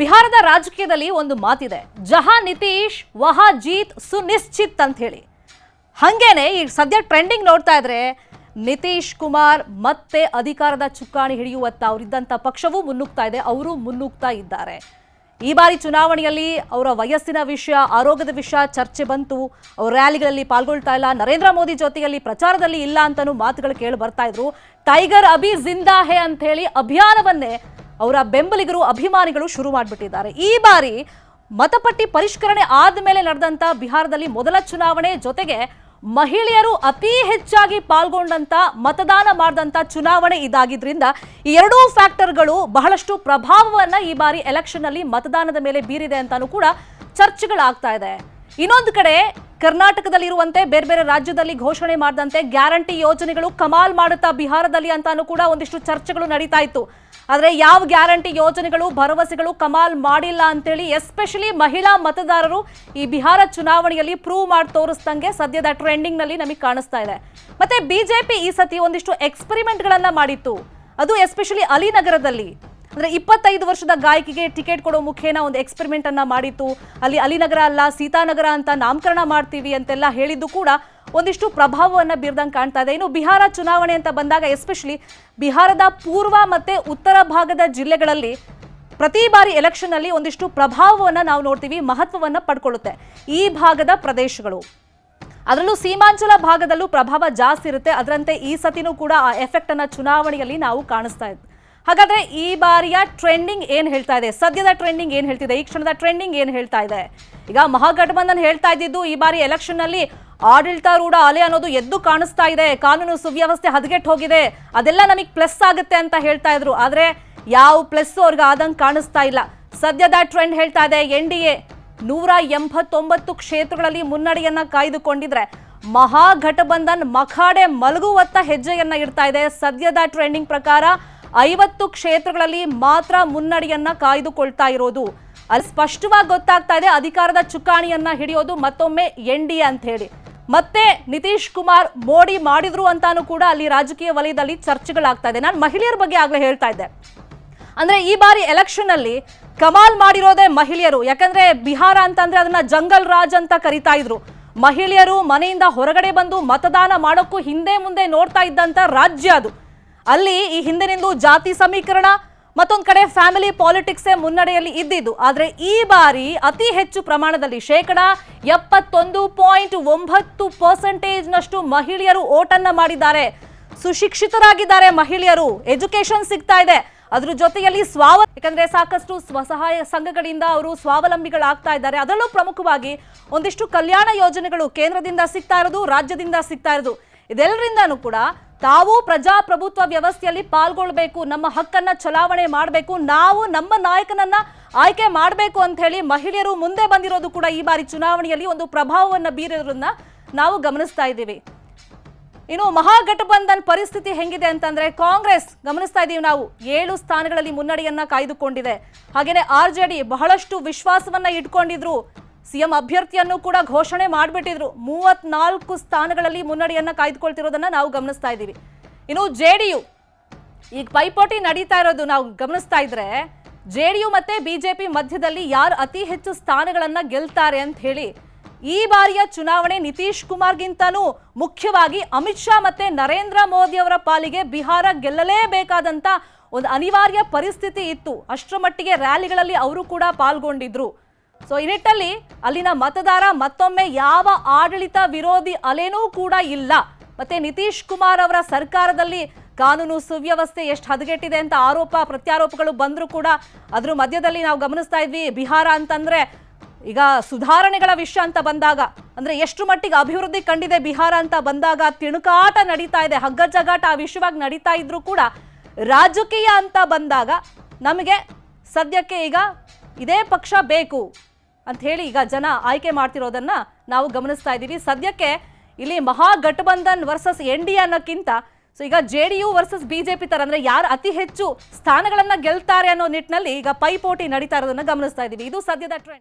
ಬಿಹಾರದ ರಾಜಕೀಯದಲ್ಲಿ ಒಂದು ಮಾತಿದೆ, ಜಹಾ ನಿತೀಶ್ ವಹಾ ಜೀತ್ ಸುನಿಶ್ಚಿತ್ ಅಂತ ಹೇಳಿ. ಹಂಗೇನೆ ಈ ಸದ್ಯ ಟ್ರೆಂಡಿಂಗ್ ನೋಡ್ತಾ ಇದ್ರೆ ನಿತೀಶ್ ಕುಮಾರ್ ಮತ್ತೆ ಅಧಿಕಾರದ ಚುಕ್ಕಾಣಿ ಹಿಡಿಯುವತ್ತ ಅವರಿದ್ದಂಥ ಪಕ್ಷವೂ ಮುನ್ನುಗ್ತಾ ಇದೆ, ಅವರು ಮುನ್ನುಗ್ತಾ ಇದ್ದಾರೆ. ಈ ಬಾರಿ ಚುನಾವಣೆಯಲ್ಲಿ ಅವರ ವಯಸ್ಸಿನ ವಿಷಯ, ಆರೋಗ್ಯದ ವಿಷಯ ಚರ್ಚೆ ಬಂತು. ಅವರು ರ್ಯಾಲಿಗಳಲ್ಲಿ ಪಾಲ್ಗೊಳ್ತಾ ಇಲ್ಲ, ನರೇಂದ್ರ ಮೋದಿ ಜೊತೆಯಲ್ಲಿ ಪ್ರಚಾರದಲ್ಲಿ ಇಲ್ಲ ಅಂತಲೂ ಮಾತುಗಳು ಕೇಳಿ ಬರ್ತಾ ಇದ್ರು. ಟೈಗರ್ ಅಭಿ ಜಿಂದಾ ಹೇ ಅಂತ ಹೇಳಿ ಅಭಿಯಾನವನ್ನೇ ಅವರ ಬೆಂಬಲಿಗರು, ಅಭಿಮಾನಿಗಳು ಶುರು ಮಾಡಿಬಿಟ್ಟಿದ್ದಾರೆ. ಈ ಬಾರಿ ಮತಪಟ್ಟಿ ಪರಿಷ್ಕರಣೆ ಆದಮೇಲೆ ನಡೆದಂತ ಬಿಹಾರದಲ್ಲಿ ಮೊದಲ ಚುನಾವಣೆ, ಜೊತೆಗೆ ಮಹಿಳೆಯರು ಅತಿ ಹೆಚ್ಚಾಗಿ ಪಾಲ್ಗೊಂಡಂತ, ಮತದಾನ ಮಾಡಿದಂತ ಚುನಾವಣೆ ಇದಾಗಿದ್ರಿಂದ ಈ ಎರಡೂ ಫ್ಯಾಕ್ಟರ್ಗಳು ಬಹಳಷ್ಟು ಪ್ರಭಾವವನ್ನ ಈ ಬಾರಿ ಎಲೆಕ್ಷನ್ ಅಲ್ಲಿ ಮತದಾನದ ಮೇಲೆ ಬೀರಿದೆ ಅಂತಾನೂ ಕೂಡ ಚರ್ಚೆಗಳಾಗ್ತಾ ಇದೆ. ಇನ್ನೊಂದು ಕಡೆ ಕರ್ನಾಟಕದಲ್ಲಿರುವಂತೆ ಬೇರೆ ಬೇರೆ ರಾಜ್ಯದಲ್ಲಿ ಘೋಷಣೆ ಮಾಡಿದಂತೆ ಗ್ಯಾರಂಟಿ ಯೋಜನೆಗಳು ಕಮಾಲ್ ಮಾಡುತ್ತಾ ಬಿಹಾರದಲ್ಲಿ ಅಂತಾನೂ ಕೂಡ ಒಂದಿಷ್ಟು ಚರ್ಚೆಗಳು ನಡೀತಾ ಇತ್ತು. ಆದರೆ ಯಾವ ಗ್ಯಾರಂಟಿ ಯೋಜನೆಗಳು, ಭರವಸೆಗಳು ಕಮಾಲ್ ಮಾಡಿಲ್ಲ ಅಂತೇಳಿ ಎಸ್ಪೆಷಲಿ ಮಹಿಳಾ ಮತದಾರರು ಈ ಬಿಹಾರ ಚುನಾವಣೆಯಲ್ಲಿ ಪ್ರೂವ್ ಮಾಡಿ ತೋರಿಸ್ದಂಗೆ ಸದ್ಯದ ಟ್ರೆಂಡಿಂಗ್ ನಲ್ಲಿ ನಮಗೆ ಕಾಣಿಸ್ತಾ ಇದೆ. ಮತ್ತೆ ಬಿಜೆಪಿ ಈ ಸತಿ ಒಂದಿಷ್ಟು ಎಕ್ಸ್ಪೆರಿಮೆಂಟ್ಗಳನ್ನ ಮಾಡಿತ್ತು, ಅದು ಎಸ್ಪೆಷಲಿ ಅಲಿನಗರದಲ್ಲಿ. ಅಂದ್ರೆ 25 ವರ್ಷದ ಗಾಯಕಿಗೆ ಟಿಕೆಟ್ ಕೊಡೋ ಮುಖೇನ ಒಂದು ಎಕ್ಸ್ಪೆರಿಮೆಂಟ್ ಅನ್ನ ಮಾಡಿತ್ತು. ಅಲ್ಲಿ ಅಲಿನಗರ ಅಲ್ಲ ಸೀತಾನಗರ ಅಂತ ನಾಮಕರಣ ಮಾಡ್ತೀವಿ ಅಂತೆಲ್ಲ ಹೇಳಿದ್ದು ಕೂಡ ಒಂದಿಷ್ಟು ಪ್ರಭಾವವನ್ನು ಬೀರ್ದಂಗೆ ಕಾಣ್ತಾ ಇದೆ. ಇನ್ನು ಬಿಹಾರ ಚುನಾವಣೆ ಅಂತ ಬಂದಾಗ ಎಸ್ಪೆಷಲಿ ಬಿಹಾರದ ಪೂರ್ವ ಮತ್ತೆ ಉತ್ತರ ಭಾಗದ ಜಿಲ್ಲೆಗಳಲ್ಲಿ ಪ್ರತಿ ಬಾರಿ ಎಲೆಕ್ಷನ್ ಅಲ್ಲಿ ಒಂದಿಷ್ಟು ಪ್ರಭಾವವನ್ನು ನಾವು ನೋಡ್ತೀವಿ, ಮಹತ್ವವನ್ನು ಪಡ್ಕೊಳ್ಳುತ್ತೆ ಈ ಭಾಗದ ಪ್ರದೇಶಗಳು. ಅದರಲ್ಲೂ ಸೀಮಾಂಚಲ ಭಾಗದಲ್ಲೂ ಪ್ರಭಾವ ಜಾಸ್ತಿ ಇರುತ್ತೆ. ಅದರಂತೆ ಈ ಸತಿನೂ ಕೂಡ ಆ ಎಫೆಕ್ಟ್ ಅನ್ನ ಚುನಾವಣೆಯಲ್ಲಿ ನಾವು ಕಾಣಿಸ್ತಾ ಇದ್ವಿ. ಹಾಗಾದ್ರೆ ಈ ಬಾರಿಯ ಟ್ರೆಂಡಿಂಗ್ ಏನ್ ಹೇಳ್ತಾ ಇದೆ, ಸದ್ಯದ ಟ್ರೆಂಡಿಂಗ್ ಏನ್ ಹೇಳ್ತಿದೆ, ಈ ಕ್ಷಣದ ಟ್ರೆಂಡಿಂಗ್ ಏನ್ ಹೇಳ್ತಾ ಇದೆ? ಈಗ ಮಹಾಗಠಬಂಧನ್ ಹೇಳ್ತಾ ಇದ್ದಿದ್ದು ಈ ಬಾರಿ ಎಲೆಕ್ಷನ್ ನಲ್ಲಿ ಆಡಳಿತಾರೂಢ ಅಲೆ ಅನ್ನೋದು ಎದ್ದು ಕಾಣಿಸ್ತಾ ಇದೆ, ಕಾನೂನು ಸುವ್ಯವಸ್ಥೆ ಹದಗೆಟ್ಟು ಹೋಗಿದೆ, ಅದೆಲ್ಲ ನಮಗೆ ಪ್ಲಸ್ ಆಗುತ್ತೆ ಅಂತ ಹೇಳ್ತಾ ಇದ್ರು. ಆದ್ರೆ ಯಾವ ಪ್ಲಸ್ ಅವ್ರಿಗೆ ಆದಂಗೆ ಕಾಣಿಸ್ತಾ ಇಲ್ಲ. ಸದ್ಯದ ಟ್ರೆಂಡ್ ಹೇಳ್ತಾ ಇದೆ NDA 189 ಕ್ಷೇತ್ರಗಳಲ್ಲಿ ಮುನ್ನಡೆಯನ್ನ ಕಾಯ್ದುಕೊಂಡಿದ್ರೆ ಮಹಾಗಠಬಂಧನ್ ಮಖಾಡೆ ಮಲಗುವತ್ತ ಹೆಜ್ಜೆಯನ್ನ ಇಡ್ತಾ ಇದೆ. ಸದ್ಯದ ಟ್ರೆಂಡಿಂಗ್ ಪ್ರಕಾರ 50 ಕ್ಷೇತ್ರಗಳಲ್ಲಿ ಮಾತ್ರ ಮುನ್ನಡೆಯನ್ನ ಕಾಯ್ದುಕೊಳ್ತಾ ಇರೋದು. ಅಲ್ಲಿ ಸ್ಪಷ್ಟವಾಗಿ ಗೊತ್ತಾಗ್ತಾ ಇದೆ ಅಧಿಕಾರದ ಚುಕ್ಕಾಣಿಯನ್ನ ಹಿಡಿಯೋದು ಮತ್ತೊಮ್ಮೆ NDA ಅಂತ ಹೇಳಿ. ಮತ್ತೆ ನಿತೀಶ್ ಕುಮಾರ್ ಮೋಡಿ ಮಾಡಿದ್ರು ಅಂತಾನು ಕೂಡ ಅಲ್ಲಿ ರಾಜಕೀಯ ವಲಯದಲ್ಲಿ ಚರ್ಚೆಗಳಾಗ್ತಾ ಇದೆ. ನಾನು ಮಹಿಳೆಯರ ಬಗ್ಗೆ ಆಗ್ಲೇ ಹೇಳ್ತಾ ಇದ್ದೆ, ಅಂದ್ರೆ ಈ ಬಾರಿ ಎಲೆಕ್ಷನ್ ಅಲ್ಲಿ ಕಮಾಲ್ ಮಾಡಿರೋದೇ ಮಹಿಳೆಯರು. ಯಾಕಂದ್ರೆ ಬಿಹಾರ ಅಂತಂದ್ರೆ ಅದನ್ನ ಜಂಗಲ್ ರಾಜ್ ಅಂತ ಕರಿತಾ ಇದ್ರು. ಮಹಿಳೆಯರು ಮನೆಯಿಂದ ಹೊರಗಡೆ ಬಂದು ಮತದಾನ ಮಾಡೋಕ್ಕೂ ಹಿಂದೆ ಮುಂದೆ ನೋಡ್ತಾ ಇದ್ದಂತ ರಾಜ್ಯ ಅದು. ಅಲ್ಲಿ ಈ ಹಿಂದಿನಿಂದ ಜಾತಿ ಸಮೀಕರಣ, ಮತ್ತೊಂದು ಕಡೆ ಫ್ಯಾಮಿಲಿ ಪಾಲಿಟಿಕ್ಸೇ ಮುನ್ನಡೆಯಲ್ಲಿ ಇದ್ದಿದ್ದು. ಆದರೆ ಈ ಬಾರಿ ಅತಿ ಹೆಚ್ಚು ಪ್ರಮಾಣದಲ್ಲಿ 71.9% ಮಹಿಳೆಯರು ಓಟನ್ನ ಮಾಡಿದ್ದಾರೆ. ಸುಶಿಕ್ಷಿತರಾಗಿದ್ದಾರೆ ಮಹಿಳೆಯರು, ಎಜುಕೇಶನ್ ಸಿಗ್ತಾ ಇದೆ. ಅದ್ರ ಜೊತೆಯಲ್ಲಿ ಯಾಕಂದ್ರೆ ಸಾಕಷ್ಟು ಸ್ವಸಹಾಯ ಸಂಘಗಳಿಂದ ಅವರು ಸ್ವಾವಲಂಬಿಗಳಾಗ್ತಾ ಇದ್ದಾರೆ. ಅದರಲ್ಲೂ ಪ್ರಮುಖವಾಗಿ ಒಂದಿಷ್ಟು ಕಲ್ಯಾಣ ಯೋಜನೆಗಳು ಕೇಂದ್ರದಿಂದ ಸಿಗ್ತಾ ಇರೋದು, ರಾಜ್ಯದಿಂದ ಸಿಗ್ತಾ ಇರೋದು. ಇದೆಲ್ಲರಿಂದನೂ ಕೂಡ ತಾವು ಪ್ರಜಾಪ್ರಭುತ್ವ ವ್ಯವಸ್ಥೆಯಲ್ಲಿ ಪಾಲ್ಗೊಳ್ಬೇಕು, ನಮ್ಮ ಹಕ್ಕನ್ನ ಚಲಾವಣೆ ಮಾಡಬೇಕು, ನಾವು ನಮ್ಮ ನಾಯಕನನ್ನ ಆಯ್ಕೆ ಮಾಡಬೇಕು ಅಂತ ಹೇಳಿ ಮಹಿಳೆಯರು ಮುಂದೆ ಬಂದಿರೋದು ಕೂಡ ಈ ಬಾರಿ ಚುನಾವಣೆಯಲ್ಲಿ ಒಂದು ಪ್ರಭಾವವನ್ನು ಬೀರಿರೋದನ್ನ ನಾವು ಗಮನಿಸ್ತಾ ಇದ್ದೀವಿ. ಇನ್ನು ಮಹಾಗಠಬಂಧನ್ ಪರಿಸ್ಥಿತಿ ಹೆಂಗಿದೆ ಅಂತಂದ್ರೆ ಕಾಂಗ್ರೆಸ್ ಗಮನಿಸ್ತಾ ಇದೀವಿ ನಾವು 7 ಸ್ಥಾನಗಳಲ್ಲಿ ಮುನ್ನಡೆಯನ್ನ ಕಾಯ್ದುಕೊಂಡಿದೆ. ಹಾಗೇನೆ RJD ಬಹಳಷ್ಟು ವಿಶ್ವಾಸವನ್ನ ಇಟ್ಕೊಂಡಿದ್ರು, ಸಿಎಂ ಅಭ್ಯರ್ಥಿಯನ್ನು ಕೂಡ ಘೋಷಣೆ ಮಾಡಿಬಿಟ್ಟಿದ್ರು. 34 ಸ್ಥಾನಗಳಲ್ಲಿ ಮುನ್ನಡೆಯನ್ನ ಕಾಯ್ದುಕೊಳ್ತಿರೋದನ್ನ ನಾವು ಗಮನಿಸ್ತಾ ಇದ್ದೀವಿ. ಇನ್ನು JDU ಈಗ ಪೈಪೋಟಿ ನಡೀತಾ ಇರೋದು ನಾವು ಗಮನಿಸ್ತಾ ಇದ್ರೆ JDU ಮತ್ತೆ ಬಿಜೆಪಿ ಮಧ್ಯದಲ್ಲಿ ಯಾರು ಅತಿ ಹೆಚ್ಚು ಸ್ಥಾನಗಳನ್ನ ಗೆಲ್ತಾರೆ ಅಂತ ಹೇಳಿ ಈ ಬಾರಿಯ ಚುನಾವಣೆ ನಿತೀಶ್ ಕುಮಾರ್ಗಿಂತನೂ ಮುಖ್ಯವಾಗಿ ಅಮಿತ್ ಶಾ ಮತ್ತೆ ನರೇಂದ್ರ ಮೋದಿ ಅವರ ಪಾಲಿಗೆ ಬಿಹಾರ ಗೆಲ್ಲಲೇಬೇಕಾದಂತ ಒಂದು ಅನಿವಾರ್ಯ ಪರಿಸ್ಥಿತಿ ಇತ್ತು. ಅಷ್ಟರ ಮಟ್ಟಿಗೆ ರ್ಯಾಲಿಗಳಲ್ಲಿ ಅವರು ಕೂಡ ಪಾಲ್ಗೊಂಡಿದ್ರು. ಸೊ ಈ ನಿಟ್ಟಲ್ಲಿ ಅಲ್ಲಿನ ಮತದಾರ ಮತ್ತೊಮ್ಮೆ ಯಾವ ಆಡಳಿತ ವಿರೋಧಿ ಅಲೆನೂ ಕೂಡ ಇಲ್ಲ. ಮತ್ತೆ ನಿತೀಶ್ ಕುಮಾರ್ ಅವರ ಸರ್ಕಾರದಲ್ಲಿ ಕಾನೂನು ಸುವ್ಯವಸ್ಥೆ ಎಷ್ಟು ಹದಗೆಟ್ಟಿದೆ ಅಂತ ಆರೋಪ ಪ್ರತ್ಯಾರೋಪಗಳು ಬಂದರೂ ಕೂಡ ಅದ್ರ ಮಧ್ಯದಲ್ಲಿ ನಾವು ಗಮನಿಸ್ತಾ ಇದ್ವಿ. ಬಿಹಾರ ಅಂತಂದ್ರೆ ಈಗ ಸುಧಾರಣೆಗಳ ವಿಷಯ ಅಂತ ಬಂದಾಗ, ಅಂದ್ರೆ ಎಷ್ಟು ಮಟ್ಟಿಗೆ ಅಭಿವೃದ್ಧಿ ಕಂಡಿದೆ ಬಿಹಾರ ಅಂತ ಬಂದಾಗ ತಿಣುಕಾಟ ನಡೀತಾ ಇದೆ, ಹಗ್ಗಜಗಾಟ ಆ ವಿಷಯವಾಗಿ ನಡೀತಾ ಇದ್ರು ಕೂಡ ರಾಜಕೀಯ ಅಂತ ಬಂದಾಗ ನಮಗೆ ಸದ್ಯಕ್ಕೆ ಈಗ ಇದೇ ಪಕ್ಷ ಬೇಕು ಅಂತ ಹೇಳಿ ಈಗ ಜನ ಆಯ್ಕೆ ಮಾಡ್ತಿರೋದನ್ನ ನಾವು ಗಮನಿಸ್ತಾ ಇದ್ದೀವಿ. ಸದ್ಯಕ್ಕೆ ಇಲ್ಲಿ ಮಹಾಗಠಬಂಧನ್ ವರ್ಸಸ್ NDA ಅನ್ನೋಕ್ಕಿಂತ ಸೊ ಈಗ JDU ವರ್ಸಸ್ ಬಿಜೆಪಿ ತರ ಅಂದ್ರೆ ಯಾರು ಅತಿ ಹೆಚ್ಚು ಸ್ಥಾನಗಳನ್ನ ಗೆಲ್ತಾರೆ ಅನ್ನೋ ನಿಟ್ಟಿನಲ್ಲಿ ಈಗ ಪೈಪೋಟಿ ನಡೀತಾ ಇರೋದನ್ನ ಗಮನಿಸ್ತಾ ಇದ್ದೀವಿ. ಇದು ಸದ್ಯದ ಟ್ರೆಂಡ್.